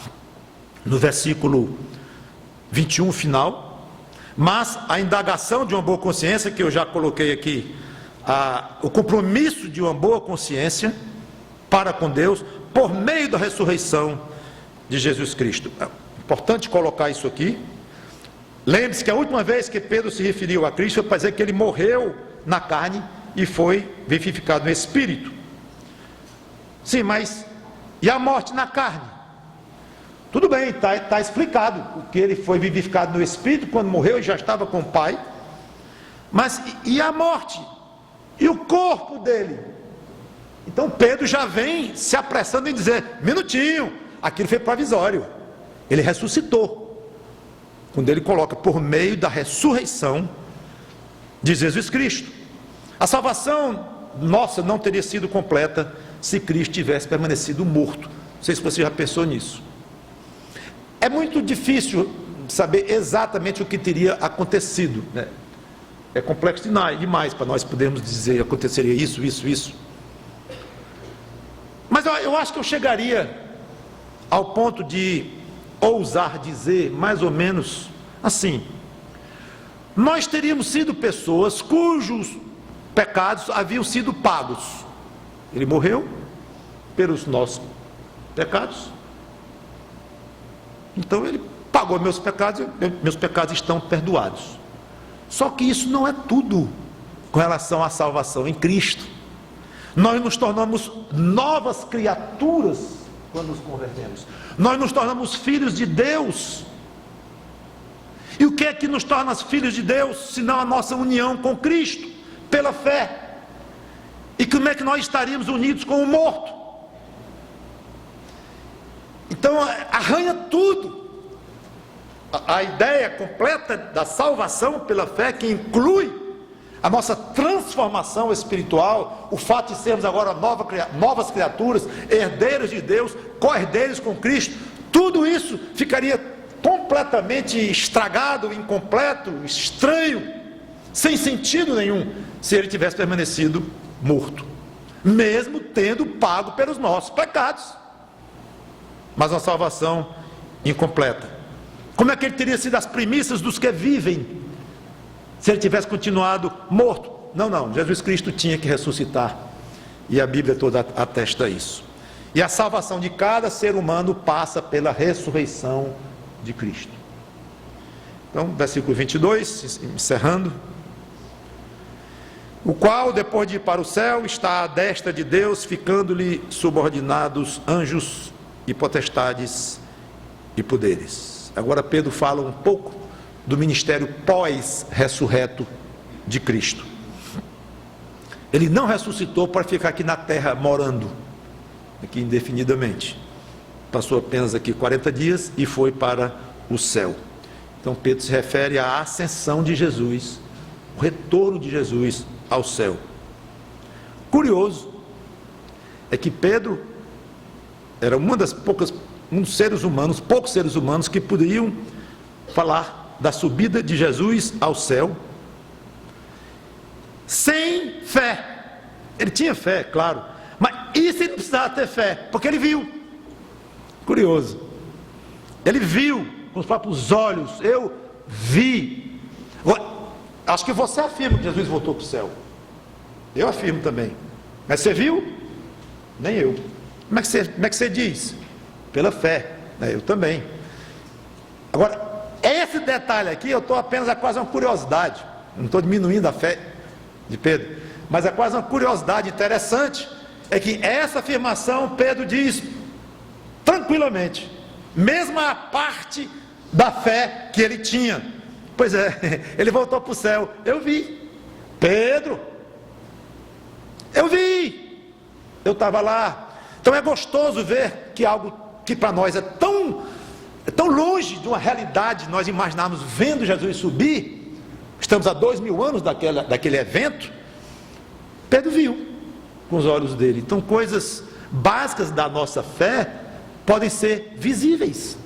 no versículo 21 final, mas a indagação de uma boa consciência, que eu já coloquei aqui, o compromisso de uma boa consciência para com Deus, por meio da ressurreição de Jesus Cristo. É importante colocar isso aqui. Lembre-se que a última vez que Pedro se referiu a Cristo foi para dizer que ele morreu na carne e foi vivificado no Espírito. Sim, mas e a morte na carne? Tudo bem, está explicado que ele foi vivificado no Espírito quando morreu e já estava com o Pai. Mas e a morte? E o corpo dele? Então Pedro já vem se apressando em dizer: minutinho, aquilo foi provisório, ele ressuscitou. Quando ele coloca por meio da ressurreição de Jesus Cristo. A salvação nossa não teria sido completa se Cristo tivesse permanecido morto. Não sei se você já pensou nisso. É muito difícil saber exatamente o que teria acontecido, né? É complexo demais para nós podermos dizer aconteceria isso. Mas eu acho que eu chegaria ao ponto de ousar dizer mais ou menos assim: nós teríamos sido pessoas cujos pecados haviam sido pagos. Ele morreu pelos nossos pecados, então ele pagou meus pecados estão perdoados. Só que isso não é tudo com relação à salvação em Cristo. Nós nos tornamos novas criaturas quando nos convertemos. Nós nos tornamos filhos de Deus. E o que é que nos torna filhos de Deus, senão a nossa união com Cristo, pela fé? E como é que nós estaríamos unidos com o morto? Então arranha tudo. A ideia completa da salvação pela fé, que inclui a nossa transformação espiritual, o fato de sermos agora novas criaturas, herdeiros de Deus, co-herdeiros com Cristo, tudo isso ficaria completamente estragado, incompleto, estranho, sem sentido nenhum, se ele tivesse permanecido morto, mesmo tendo pago pelos nossos pecados. Mas uma salvação incompleta. Como é que ele teria sido as primícias dos que vivem se ele tivesse continuado morto? Não, Jesus Cristo tinha que ressuscitar, e a Bíblia toda atesta isso. E a salvação de cada ser humano passa pela ressurreição de Cristo. Então, versículo 22, encerrando: o qual, depois de ir para o céu, está à destra de Deus, ficando-lhe subordinados anjos e potestades e poderes. Agora Pedro fala um pouco do ministério pós-ressurreto de Cristo. Ele não ressuscitou para ficar aqui na terra morando aqui indefinidamente. Passou apenas aqui 40 dias e foi para o céu. Então Pedro se refere à ascensão de Jesus, o retorno de Jesus ao céu. Curioso é que Pedro era poucos seres humanos que poderiam falar da subida de Jesus ao céu sem fé. Ele tinha fé, claro, mas isso ele não precisava ter fé, porque ele viu. Curioso, ele viu com os próprios olhos. Eu vi. Acho que você afirma que Jesus voltou para o céu. Eu afirmo também. Mas você viu? Nem eu. Como é que você diz? Pela fé. Eu também. Agora, esse detalhe aqui, eu estou apenas, é quase uma curiosidade. Não estou diminuindo a fé de Pedro, mas é quase uma curiosidade interessante. É que essa afirmação Pedro diz tranquilamente, mesmo a parte da fé que ele tinha. Pois é, ele voltou para o céu. Eu vi. Pedro, eu vi. Eu estava lá. Então é gostoso ver que algo que para nós é tão longe de uma realidade, nós imaginarmos vendo Jesus subir. Estamos há 2000 anos daquele evento. Pedro viu com os olhos dele. Então coisas básicas da nossa fé podem ser visíveis,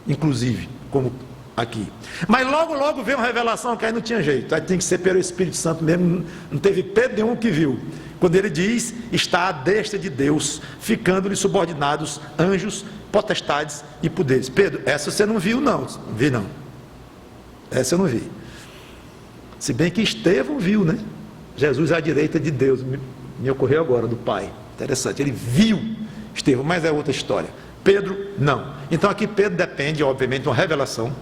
inclusive, como aqui. Mas logo veio uma revelação que aí não tinha jeito, aí tem que ser pelo Espírito Santo mesmo. Não teve Pedro nenhum que viu, quando ele diz: está à destra de Deus, ficando-lhe subordinados anjos, potestades e poderes. Pedro, essa você não viu não? Não vi não. Essa eu não vi. Se bem que Estevão viu, né? Jesus à direita de Deus, me ocorreu agora, do Pai. Interessante, ele viu Estevão, mas é outra história. Pedro, não. Então aqui Pedro depende, obviamente, de uma revelação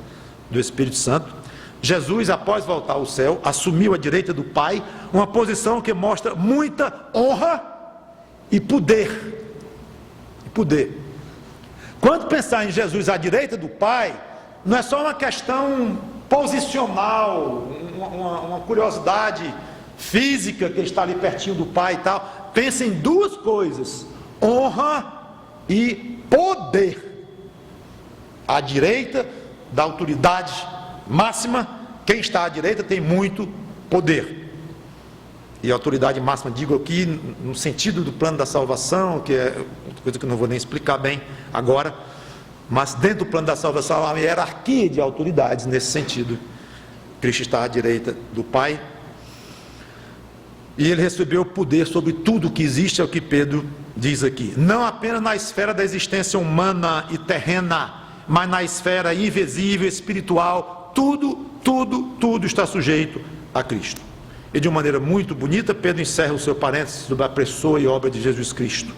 do Espírito Santo. Jesus, após voltar ao céu, assumiu à direita do Pai, uma posição que mostra muita honra e poder. Quando pensar em Jesus à direita do Pai, não é só uma questão posicional, uma curiosidade física, que ele está ali pertinho do Pai e tal. Pensa em duas coisas: honra e poder. À direita da autoridade máxima, quem está à direita tem muito poder. E a autoridade máxima, digo aqui no sentido do plano da salvação, que é coisa que eu não vou nem explicar bem agora, mas dentro do plano da salvação há uma hierarquia de autoridades nesse sentido. Cristo está à direita do Pai e ele recebeu poder sobre tudo que existe, é o que Pedro diz aqui, não apenas na esfera da existência humana e terrena, mas na esfera invisível, espiritual. Tudo está sujeito a Cristo. E de uma maneira muito bonita, Pedro encerra o seu parênteses sobre a pessoa e obra de Jesus Cristo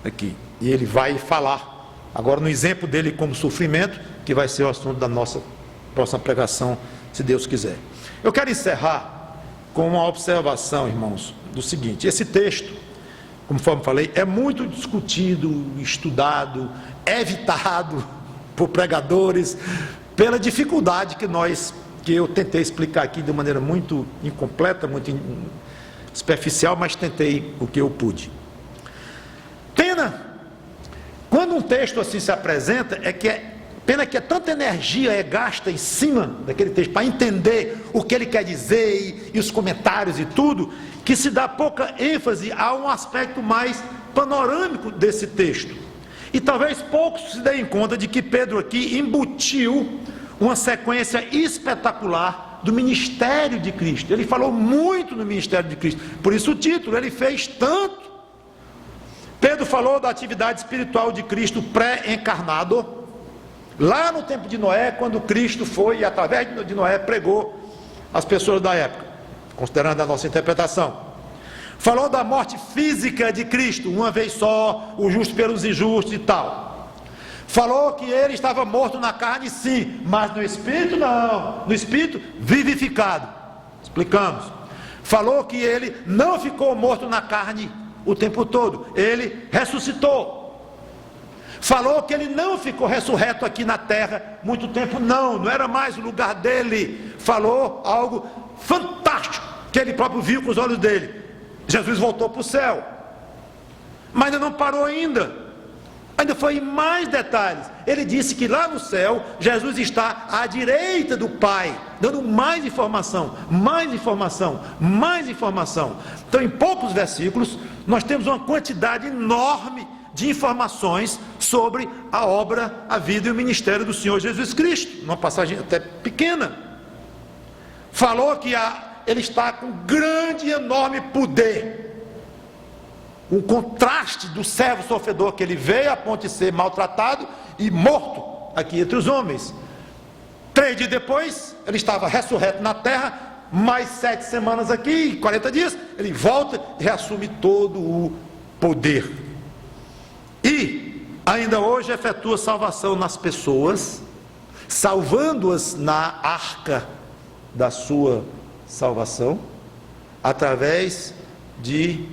aqui, e ele vai falar agora no exemplo dele como sofrimento, que vai ser o assunto da nossa próxima pregação, se Deus quiser. Eu quero encerrar com uma observação, irmãos, do seguinte: esse texto, conforme falei, é muito discutido, estudado, evitado por pregadores, pela dificuldade que eu tentei explicar aqui de maneira muito incompleta, muito superficial, mas tentei o que eu pude. Pena, quando um texto assim se apresenta, pena que tanta energia é gasta em cima daquele texto, para entender o que ele quer dizer, e os comentários e tudo, que se dá pouca ênfase a um aspecto mais panorâmico desse texto. E talvez poucos se deem conta de que Pedro aqui embutiu uma sequência espetacular do ministério de Cristo. Ele falou muito no ministério de Cristo, por isso o título, ele fez tanto. Pedro falou da atividade espiritual de Cristo pré-encarnado, lá no tempo de Noé, quando Cristo foi e através de Noé pregou às pessoas da época, considerando a nossa interpretação. Falou da morte física de Cristo, uma vez só, o justo pelos injustos e tal. Falou que ele estava morto na carne, sim, mas no espírito não, no espírito vivificado. Explicamos. Falou que ele não ficou morto na carne o tempo todo, ele ressuscitou. Falou que ele não ficou ressurreto aqui na terra muito tempo, não era mais o lugar dele. Falou algo fantástico, que ele próprio viu com os olhos dele: Jesus voltou para o céu. Mas ainda não parou ainda foi em mais detalhes. Ele disse que lá no céu, Jesus está à direita do Pai, dando mais informação. Então, em poucos versículos, nós temos uma quantidade enorme de informações sobre a obra, a vida e o ministério do Senhor Jesus Cristo, numa passagem até pequena. falou que ele está com grande e enorme poder. Um contraste do servo sofredor, que ele veio a ponto de ser maltratado e morto aqui entre os homens. 3 dias depois, ele estava ressurreto na terra, mais 7 semanas aqui, 40 dias, ele volta e reassume todo o poder. E ainda hoje efetua salvação nas pessoas, salvando-as na arca da sua salvação, através de,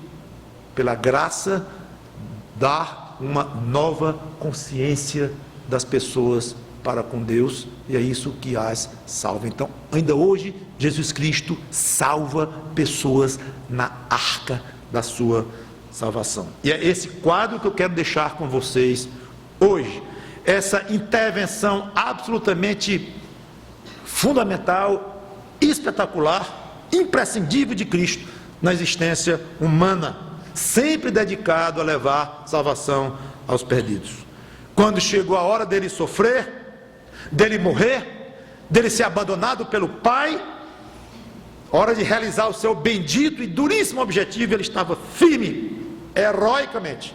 pela graça, dar uma nova consciência das pessoas para com Deus, e é isso que as salva. Então, ainda hoje, Jesus Cristo salva pessoas na arca da sua salvação. E é esse quadro que eu quero deixar com vocês hoje. Essa intervenção absolutamente fundamental, espetacular, imprescindível de Cristo na existência humana, sempre dedicado a levar salvação aos perdidos. Quando chegou a hora dele sofrer, dele morrer, dele ser abandonado pelo Pai, hora de realizar o seu bendito e duríssimo objetivo, ele estava firme, heroicamente,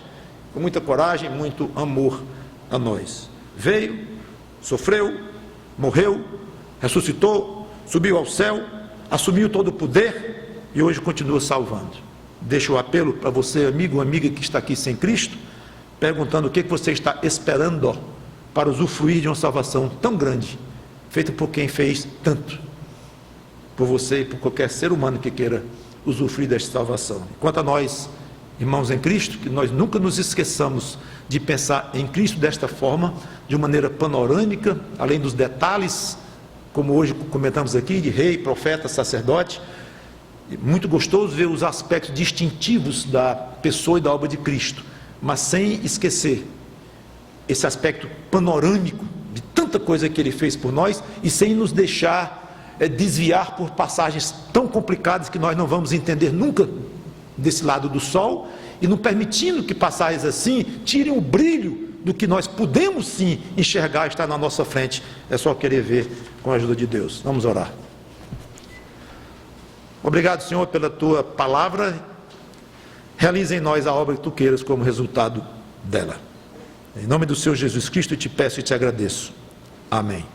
com muita coragem, muito amor a nós. Veio, sofreu, morreu, ressuscitou, subiu ao céu, assumiu todo o poder e hoje continua salvando. Deixo o apelo para você, amigo ou amiga que está aqui sem Cristo, perguntando o que você está esperando para usufruir de uma salvação tão grande, feita por quem fez tanto por você e por qualquer ser humano que queira usufruir desta salvação. Quanto a nós, irmãos em Cristo, que nós nunca nos esqueçamos de pensar em Cristo desta forma, de uma maneira panorâmica, além dos detalhes, como hoje comentamos aqui, de rei, profeta, sacerdote. Muito gostoso ver os aspectos distintivos da pessoa e da obra de Cristo, mas sem esquecer esse aspecto panorâmico de tanta coisa que ele fez por nós, e sem nos deixar desviar por passagens tão complicadas que nós não vamos entender nunca desse lado do sol, e não permitindo que passagens assim tirem o brilho do que nós podemos sim enxergar, está na nossa frente. É só querer ver com a ajuda de Deus. Vamos orar. Obrigado, Senhor, pela tua palavra. Realiza em nós a obra que tu queiras como resultado dela. Em nome do Senhor Jesus Cristo, eu te peço e te agradeço. Amém.